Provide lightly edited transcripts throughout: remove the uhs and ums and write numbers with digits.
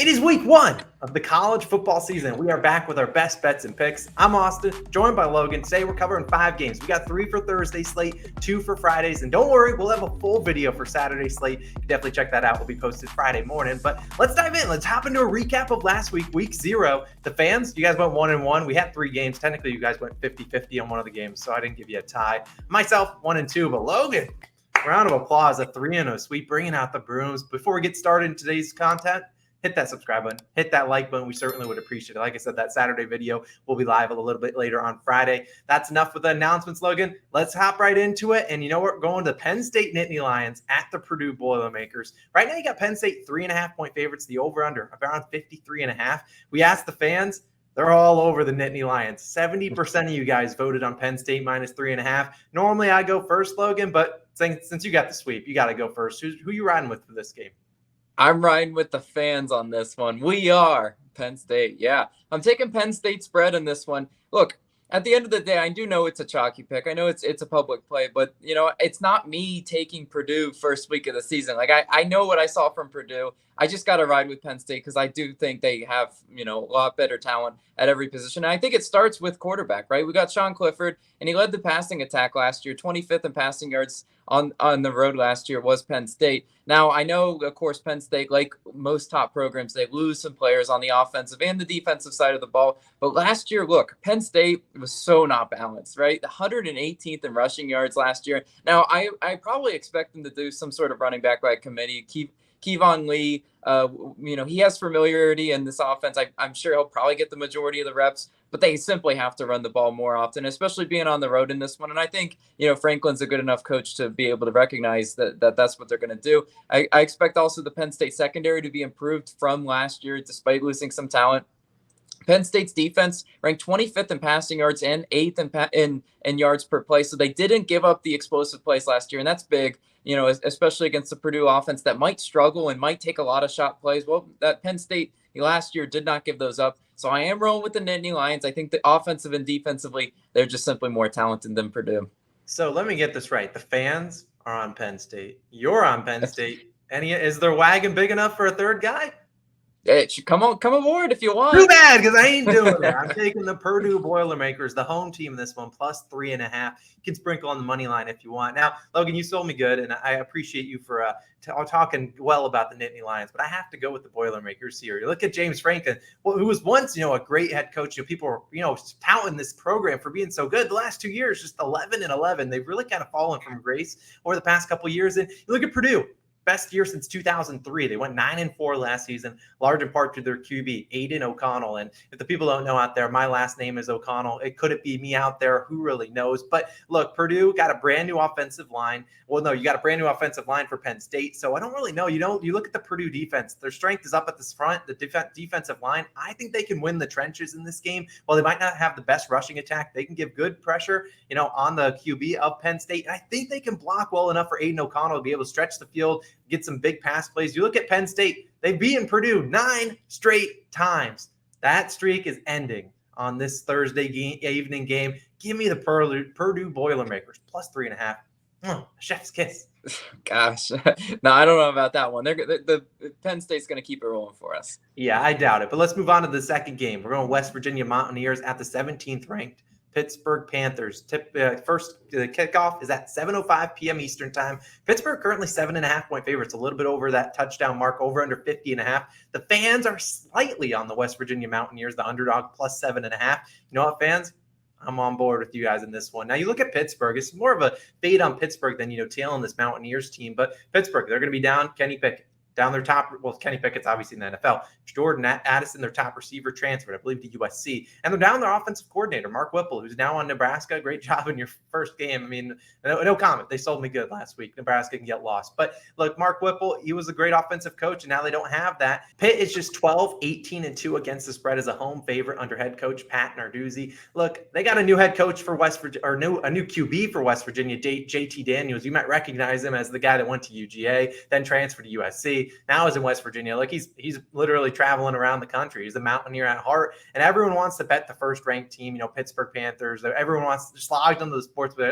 It is week 1 of the college football season. We are back with our best bets and picks. I'm Austin, joined by Logan. Today we're covering 5 games. We got 3 for Thursday slate, 2 for Fridays. And don't worry, we'll have a full video for Saturday slate. You can definitely check that out. Will be posted Friday morning. But let's dive in. Let's hop into a recap of last week, week 0. The fans, you guys went 1-1. We had 3 games. Technically, you guys went 50-50 on one of the games, so I didn't give you a tie. Myself, 1-2. But Logan, round of applause, a 3-0 sweep, bringing out the brooms. Before we get started in today's content, hit that subscribe button, hit that like button. We certainly would appreciate it. Like I said, that Saturday video will be live a little bit later on Friday. That's enough with the announcements, Logan. Let's hop right into it. And you know what? We're going to Penn State Nittany Lions at the Purdue Boilermakers. Right now, you got Penn State 3.5-point favorites, the over-under around 53.5. We asked the fans. They're all over the Nittany Lions. 70% of you guys voted on Penn State minus 3.5. Normally, I go first, Logan, but since you got the sweep, you got to go first. Who you riding with for this game? I'm riding with the fans on this one. We are Penn State. Yeah, I'm taking Penn State spread in this one. Look, at the end of the day, I do know it's a chalky pick. I know it's a public play, but, you know, it's not me taking Purdue first week of the season. Like, I know what I saw from Purdue. I just got to ride with Penn State because I do think they have, you know, a lot better talent at every position. And I think it starts with quarterback, right? We got Sean Clifford, and he led the passing attack last year, 25th in passing yards on the road last year was Penn State. Now, I know, of course, Penn State, like most top programs, they lose some players on the offensive and the defensive side of the ball. But last year, look, Penn State was so not balanced, right? 118th in rushing yards last year. Now, I probably expect them to do some sort of running back by committee. Kevon Lee, you know, he has familiarity in this offense. I'm sure he'll probably get the majority of the reps, but they simply have to run the ball more often, especially being on the road in this one. And I think, you know, Franklin's a good enough coach to be able to recognize that that's what they're going to do. I expect also the Penn State secondary to be improved from last year, despite losing some talent. Penn State's defense ranked 25th in passing yards and 8th in yards per play. So they didn't give up the explosive plays last year, and that's big, you know, especially against the Purdue offense that might struggle and might take a lot of shot plays. Well, that Penn State last year did not give those up. So I am rolling with the Nittany Lions. I think the offensive and defensively, they're just simply more talented than Purdue. So let me get this right. The fans are on Penn State. You're on Penn State. Is their wagon big enough for a third guy? It should come aboard if you want. Too bad, because I ain't doing it. I'm taking the Purdue Boilermakers, the home team in this one, plus 3.5. You can sprinkle on the money line if you want. Now, Logan, you sold me good, and I appreciate you for talking well about the Nittany Lions, but I have to go with the Boilermakers here. You look at James Franklin, who was once, you know, a great head coach. You know, people were, you know, touting this program for being so good. The last 2 years, just 11-11. They've really kind of fallen from grace over the past couple of years. And you look at Purdue. Best year since 2003. They went 9-4 last season, large in part to their QB, Aiden O'Connell. And if the people don't know out there, my last name is O'Connell. Could it be me out there? Who really knows? But look, Purdue got a brand new offensive line. Well, no, you got a brand new offensive line for Penn State. So I don't really know. You look at the Purdue defense. Their strength is up at this front, the defensive line. I think they can win the trenches in this game. While they might not have the best rushing attack, they can give good pressure, you know, on the QB of Penn State. And I think they can block well enough for Aiden O'Connell to be able to stretch the field, get some big pass plays. You look at Penn State, they've beaten Purdue 9 straight times. That streak is ending on this Thursday evening game. Give me the Purdue Boilermakers, plus 3.5. Chef's kiss. Gosh, no, I don't know about that one. The Penn State's going to keep it rolling for us. Yeah, I doubt it. But let's move on to the second game. We're going West Virginia Mountaineers at the 17th ranked Pittsburgh Panthers. First kickoff is at 7:05 p.m. Eastern time. Pittsburgh currently 7.5-point favorites, a little bit over that touchdown mark, over under 50.5. The fans are slightly on the West Virginia Mountaineers, the underdog, plus 7.5. You know what, fans? I'm on board with you guys in this one. Now, you look at Pittsburgh. It's more of a fade on Pittsburgh than, you know, tailing this Mountaineers team. But Pittsburgh, they're going to be down Kenny Pickett. Down their top, well, Kenny Pickett's obviously in the NFL. Jordan Addison, their top receiver, transferred, I believe, to USC. And they're down their offensive coordinator, Mark Whipple, who's now on Nebraska. Great job in your first game. I mean, no comment. They sold me good last week. Nebraska can get lost. But look, Mark Whipple, he was a great offensive coach, and now they don't have that. Pitt is just 12-18-2 against the spread as a home favorite under head coach Pat Narduzzi. Look, they got a new head coach for West Virginia, or a new QB for West Virginia, JT Daniels. You might recognize him as the guy that went to UGA, then transferred to USC. he now is in West Virginia. Like he's literally traveling around the country. He's a mountaineer at heart, and everyone wants to bet the first ranked team. Pittsburgh Panthers. Everyone wants to slide onto the sports, but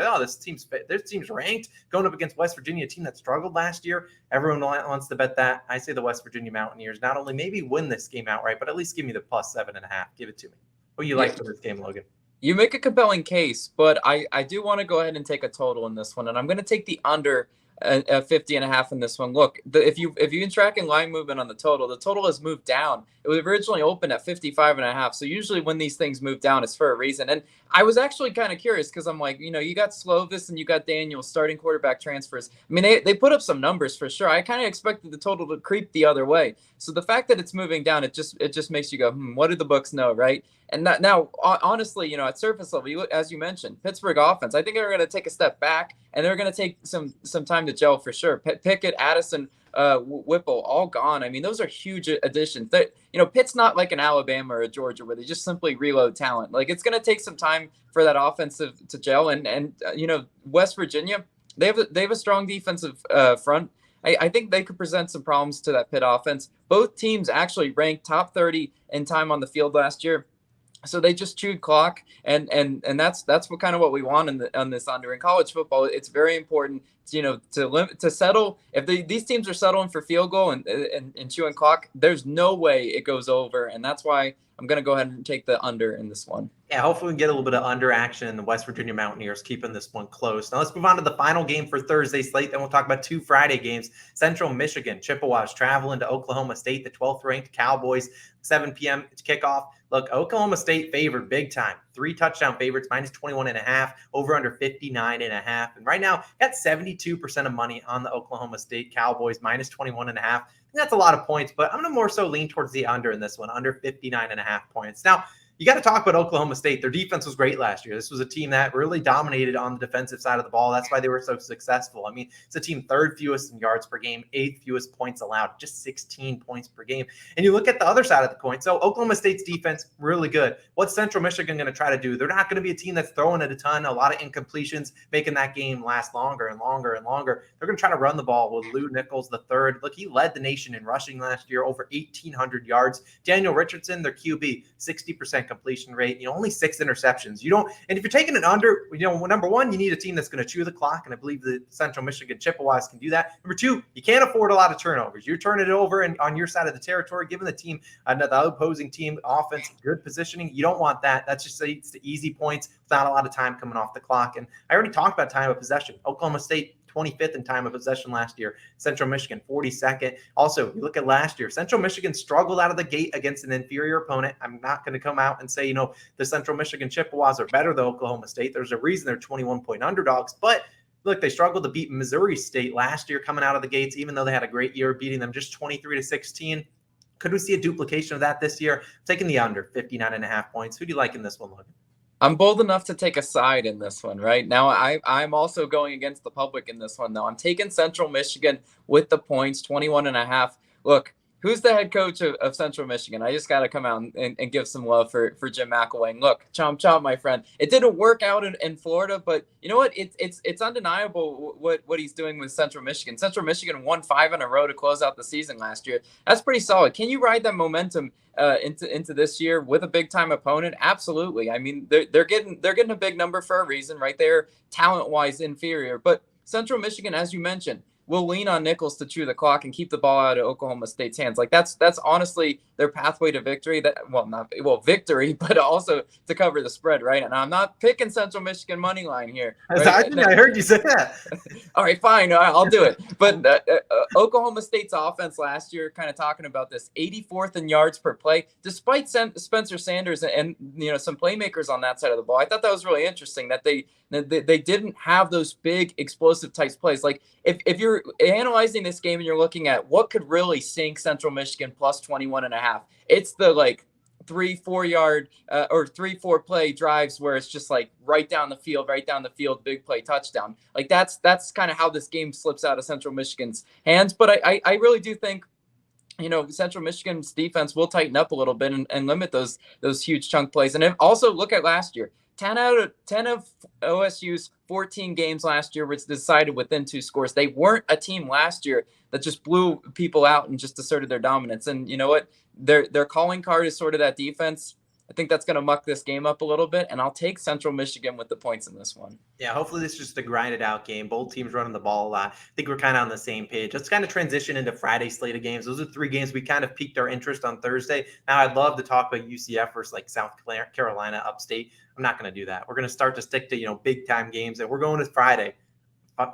this team's ranked going up against West Virginia, a team that struggled last year. Everyone wants to bet that. I say the West Virginia Mountaineers not only maybe win this game outright, but at least give me the plus 7.5. Give it to me. What do you like for this game, Logan? You make a compelling case, but I do want to go ahead and take a total in this one, and I'm going to take the under 50.5 in this one. Look, if you've been tracking line movement on the total has moved down. It was originally opened at 55.5. So usually when these things move down, it's for a reason. And I was actually kind of curious because I'm like, you got Slovis and you got Daniel starting quarterback transfers. I mean, they put up some numbers for sure. I kind of expected the total to creep the other way. So the fact that it's moving down, it just makes you go, what did the books know, right? And now, honestly, at surface level, as you mentioned, Pittsburgh offense, I think they're going to take a step back and they're going to take some time to gel for sure. Pickett, Addison, Whipple, all gone. I mean, those are huge additions. Pitt's not like an Alabama or a Georgia where they just simply reload talent. Like it's going to take some time for that offensive to gel. And West Virginia, they have a strong defensive front. I think they could present some problems to that Pitt offense. Both teams actually ranked top 30 in time on the field last year. So they just chewed clock, and that's what kind of what we want on this under. In college football, it's very important, to settle. If these teams are settling for field goal and chewing clock, there's no way it goes over, and that's why I'm going to go ahead and take the under in this one. Yeah, hopefully we can get a little bit of under action in the West Virginia Mountaineers, keeping this one close. Now let's move on to the final game for Thursday slate. Then we'll talk about 2 Friday games. Central Michigan, Chippewas traveling to Oklahoma State, the 12th ranked Cowboys, 7 p.m. kickoff. Look, Oklahoma State favored big time. 3 touchdown favorites, minus 21.5, over under 59.5. And right now, got 72% of money on the Oklahoma State Cowboys, minus 21.5. That's a lot of points, but I'm going to more so lean towards the under in this one, under 59.5 points. Now, you got to talk about Oklahoma State. Their defense was great last year. This was a team that really dominated on the defensive side of the ball. That's why they were so successful. I mean, it's a team 3rd fewest in yards per game, 8th fewest points allowed, just 16 points per game. And you look at the other side of the coin. So Oklahoma State's defense, really good. What's Central Michigan going to try to do? They're not going to be a team that's throwing it a ton, a lot of incompletions, making that game last longer and longer and longer. They're going to try to run the ball with Lou Nichols III. Look, he led the nation in rushing last year, over 1,800 yards. Daniel Richardson, their QB, 60% completion rate. Only 6 interceptions. And if you're taking it under, number one, you need a team that's going to chew the clock, and I believe the Central Michigan Chippewas can do that. Number 2, you can't afford a lot of turnovers. You're turning it over and on your side of the territory, giving the team, the opposing team, offense, good positioning. You don't want that. That's just it's the easy points without a lot of time coming off the clock. And I already talked about time of possession. Oklahoma State, 25th in time of possession last year. Central Michigan, 42nd. Also, you look at last year, Central Michigan struggled out of the gate against an inferior opponent. I'm not going to come out and say, the Central Michigan Chippewas are better than Oklahoma State. There's a reason they're 21-point underdogs. But look, they struggled to beat Missouri State last year coming out of the gates, even though they had a great year, beating them just 23-16. Could we see a duplication of that this year? Taking the under, 59.5 points. Who do you like in this one, Logan? I'm bold enough to take a side in this one, right? Now, I'm also going against the public in this one, though. I'm taking Central Michigan with the points, 21.5. Look, who's the head coach of Central Michigan? I just got to come out and give some love for Jim McElwain. Look, chomp, my friend. It didn't work out in Florida, but you know what? It's undeniable what he's doing with Central Michigan. Central Michigan won 5 in a row to close out the season last year. That's pretty solid. Can you ride that momentum into this year with a big time opponent? Absolutely. I mean, they're getting a big number for a reason, right? They're talent wise inferior, but Central Michigan, as you mentioned, will lean on Nichols to chew the clock and keep the ball out of Oklahoma State's hands. Like that's honestly their pathway to victory. Victory, but also to cover the spread, right? And I'm not picking Central Michigan money line here. Right? I heard you say that. All right, fine, I'll do it. But Oklahoma State's offense last year, kind of talking about this, 84th in yards per play, despite Spencer Sanders and some playmakers on that side of the ball. I thought that was really interesting that they didn't have those big explosive types plays. Like if you're analyzing this game and you're looking at what could really sink Central Michigan plus 21.5, it's the 3-4 yard or 3-4 play drives where it's just like right down the field, big play touchdown. Like that's kind of how this game slips out of Central Michigan's hands. But I really do think Central Michigan's defense will tighten up a little bit and limit those huge chunk plays. And also look at last year. 10 of OSU's 14 games last year was decided within 2 scores. They weren't a team last year that just blew people out and just asserted their dominance. And you know what? Their calling card is sort of that defense. I think that's going to muck this game up a little bit, and I'll take Central Michigan with the points in this one. Yeah, hopefully this is just a grinded out game. Both teams running the ball a lot. I think we're kind of on the same page. Let's kind of transition into Friday slate of games. Those are 3 games we kind of piqued our interest on Thursday. Now I'd love to talk about UCF versus like South Carolina upstate. I'm not going to do that. We're going to start to stick to, big time games, and we're going to Friday.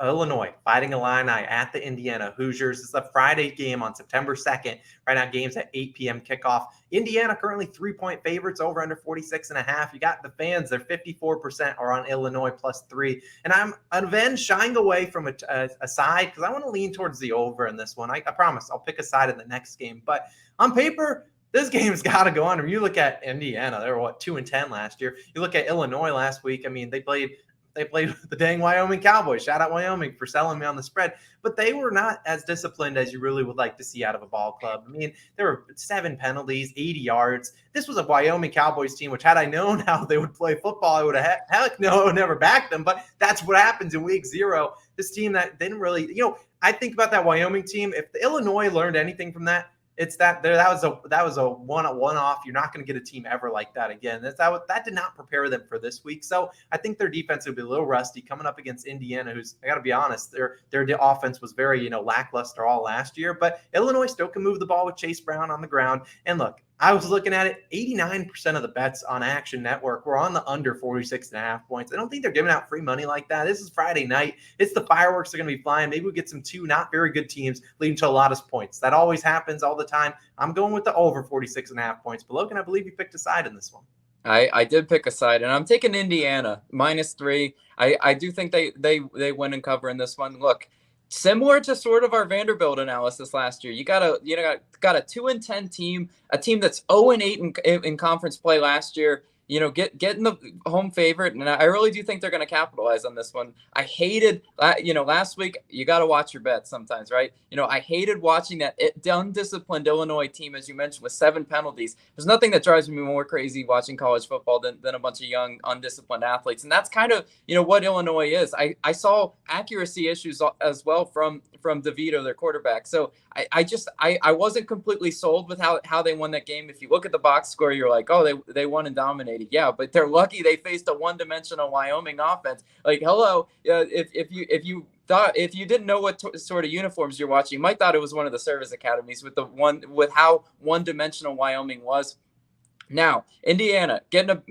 Illinois Fighting Illini at the Indiana Hoosiers. It's a Friday game on September 2nd. Right now, games at 8 p.m. kickoff. Indiana currently 3-point favorites, over under 46.5. You got the fans, they're 54% are on Illinois +3. And I'm then shying away from a side because I want to lean towards the over in this one. I promise I'll pick a side in the next game. But on paper, this game's got to go under. You look at Indiana, they were 2-10 last year. You look at Illinois last week. I mean, they played with the dang Wyoming Cowboys. Shout out Wyoming for selling me on the spread. But they were not as disciplined as you really would like to see out of a ball club. I mean, there were 7 penalties, 80 yards. This was a Wyoming Cowboys team, which had I known how they would play football, I would have I would never back them. But that's what happens in week 0. This team that didn't really, I think about that Wyoming team. If the Illinois learned anything from that, it's that was a one-off. You're not going to get a team ever like that again. That did not prepare them for this week. So I think their defense will be a little rusty coming up against Indiana, who's, I got to be honest, their offense was very lackluster all last year. But Illinois still can move the ball with Chase Brown on the ground. And look, I was looking at it, 89% of the bets on Action Network were on the under 46.5 points. I don't think they're giving out free money like that. This is Friday night. It's the fireworks are going to be flying. Maybe we get some 2 not very good teams leading to a lot of points. That always happens all the time. I'm going with the over 46.5 points. But Logan, I believe you picked a side in this one. I did pick a side, and I'm taking Indiana -3. I do think they win and cover in this one. Look, similar to sort of our Vanderbilt analysis last year, you got a 2-10 team, a team that's 0-8 in conference play last year. Getting the home favorite, and I really do think they're going to capitalize on this one. I hated, last week, you got to watch your bets sometimes, right? I hated watching that undisciplined Illinois team, as you mentioned, with 7 penalties. There's nothing that drives me more crazy watching college football than a bunch of young, undisciplined athletes. And that's kind of, what Illinois is. I saw accuracy issues as well from DeVito, their quarterback. So I wasn't completely sold with how they won that game. If you look at the box score, you're like, oh, they won and dominated. Yeah, but they're lucky they faced a one-dimensional Wyoming offense. Like, hello, if you didn't know what sort of uniforms you're watching, you might thought it was one of the service academies with how one-dimensional Wyoming was. Now, Indiana getting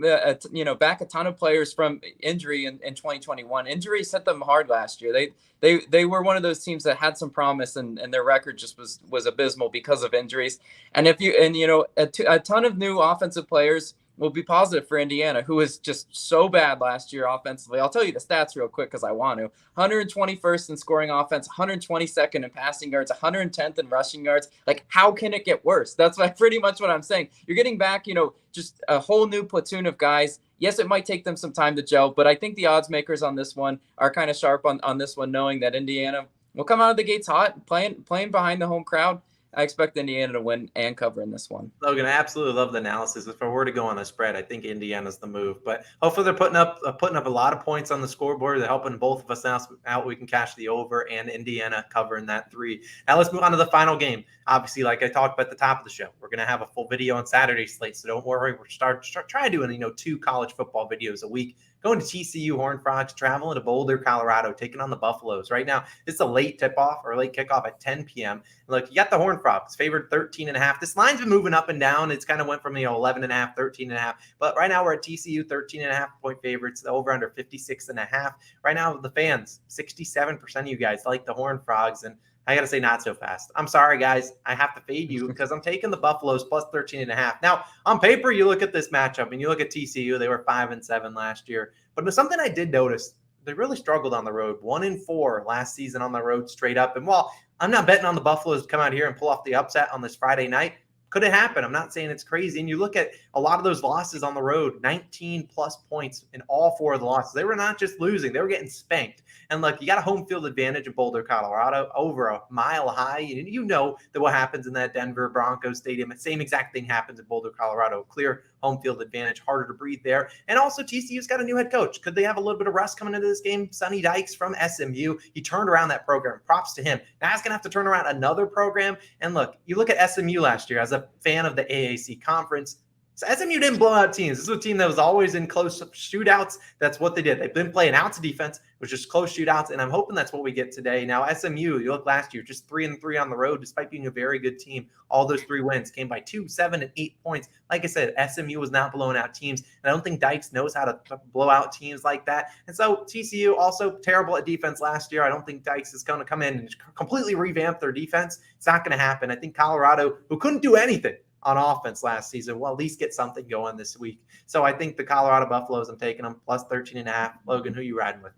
back a ton of players from injury in 2021. Injuries hit them hard last year. They were one of those teams that had some promise, and their record just was abysmal because of injuries. And a ton of new offensive players will be positive for Indiana, who is just so bad last year offensively. I'll tell you the stats real quick because I want to. 121st in scoring offense, 122nd in passing yards, 110th in rushing yards. Like, how can it get worse? That's pretty much what I'm saying. You're getting back, just a whole new platoon of guys. Yes, it might take them some time to gel, but I think the odds makers on this one are kind of sharp on this one, knowing that Indiana will come out of the gates hot, playing behind the home crowd. I expect Indiana to win and cover in this one. Logan, I absolutely love the analysis. If I were to go on a spread, I think Indiana's the move. But hopefully they're putting up a lot of points on the scoreboard. They're helping both of us out. We can cash the over, and Indiana covering that 3. Now let's move on to the final game. Obviously, like I talked about at the top of the show, we're going to have a full video on Saturday slate, so don't worry. We're start trying doing 2 college football videos a week. Going to TCU Horned Frogs, traveling to Boulder, Colorado, taking on the Buffaloes. Right now, it's a late tip-off or late kickoff at 10 p.m. Look, you got the Horned Frogs favored 13.5. This line's been moving up and down. It's kind of went from 11.5, 13.5. But right now we're at TCU 13.5 point favorites. The over under 56.5. Right now the fans, 67% of you guys like the Horned Frogs, and I got to say, not so fast. I'm sorry, guys. I have to fade you because I'm taking the Buffaloes plus 13.5. Now, on paper, you look at this matchup and you look at TCU. They were 5-7 last year. But something I did notice, they really struggled on the road. 1-4 last season on the road straight up. And while I'm not betting on the Buffaloes to come out here and pull off the upset on this Friday night, Could it happen? I'm not saying it's crazy. And you look at a lot of those losses on the road, 19 plus points in all 4 of the losses. They were not just losing, they were getting spanked. And look, you got a home field advantage in Boulder, Colorado, over a mile high. And you know that what happens in that Denver Broncos stadium, the same exact thing happens in Boulder, Colorado. Clear home field advantage, harder to breathe there. And also TCU's got a new head coach. Could they have a little bit of rust coming into this game? Sonny Dykes from SMU. He turned around that program. Props to him. Now he's going to have to turn around another program. And look, you look at SMU last year as a fan of the AAC conference. So SMU didn't blow out teams. This is a team that was always in close shootouts. That's what they did. They've been playing ounce of defense, which is close shootouts, and I'm hoping that's what we get today. Now, SMU, you look last year, just 3-3 on the road, despite being a very good team. All those 3 wins came by 2, 7, and 8 points. Like I said, SMU was not blowing out teams, and I don't think Dykes knows how to blow out teams like that. And so TCU also terrible at defense last year. I don't think Dykes is going to come in and completely revamp their defense. It's not going to happen. I think Colorado, who couldn't do anything on offense last season, will at least get something going this week. So I think the Colorado Buffaloes, I'm taking them plus 13.5. Logan, who you riding with?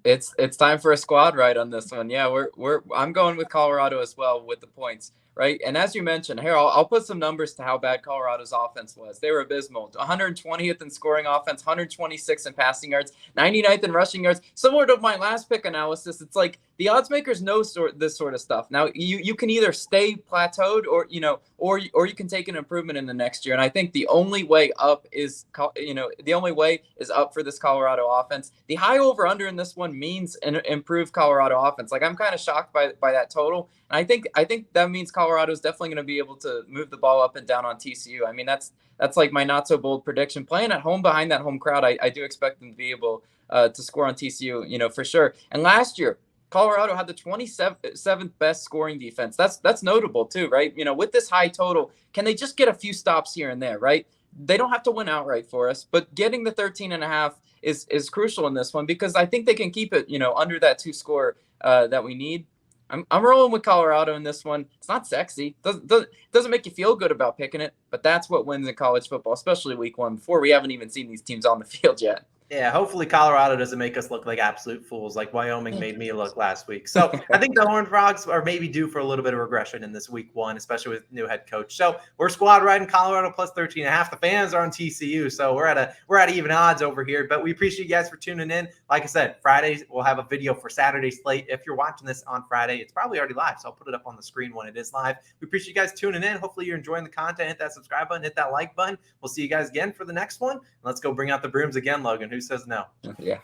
It's time for a squad ride on this one. Yeah, I'm going with Colorado as well with the points, right? And as you mentioned, here I'll put some numbers to how bad Colorado's offense was. They were abysmal. 120th in scoring offense, 126 in passing yards, 99th in rushing yards. Similar to my last pick analysis, it's like the odds makers know this sort of stuff. Now you can either stay plateaued or you can take an improvement in the next year. And I think the only way up is up for this Colorado offense. The high over under in this one means an improved Colorado offense. Like, I'm kind of shocked by that total. And I think that means Colorado is definitely going to be able to move the ball up and down on TCU. I mean, that's like my not so bold prediction. Playing at home behind that home crowd, I do expect them to be able to score on TCU, for sure. And last year, Colorado had the 27th best scoring defense. That's notable too, right? With this high total, can they just get a few stops here and there, right? They don't have to win outright for us, but getting the 13.5 is crucial in this one, because I think they can keep it, under that 2 score that we need. I'm rolling with Colorado in this one. It's not sexy. Doesn't make you feel good about picking it, but that's what wins in college football, especially week 1, before we haven't even seen these teams on the field yet. Yeah, hopefully Colorado doesn't make us look like absolute fools like Wyoming made me look last week. So I think the Horned Frogs are maybe due for a little bit of regression in this week 1, especially with new head coach. So we're squad riding Colorado plus 13.5. The fans are on TCU, so we're at even odds over here. But we appreciate you guys for tuning in. Like I said, Fridays we'll have a video for Saturday slate. If you're watching this on Friday, it's probably already live, so I'll put it up on the screen when it is live. We appreciate you guys tuning in. Hopefully you're enjoying the content. Hit that subscribe button, hit that like button. We'll see you guys again for the next one. Let's go bring out the brooms again, Logan. Who says no? Yeah.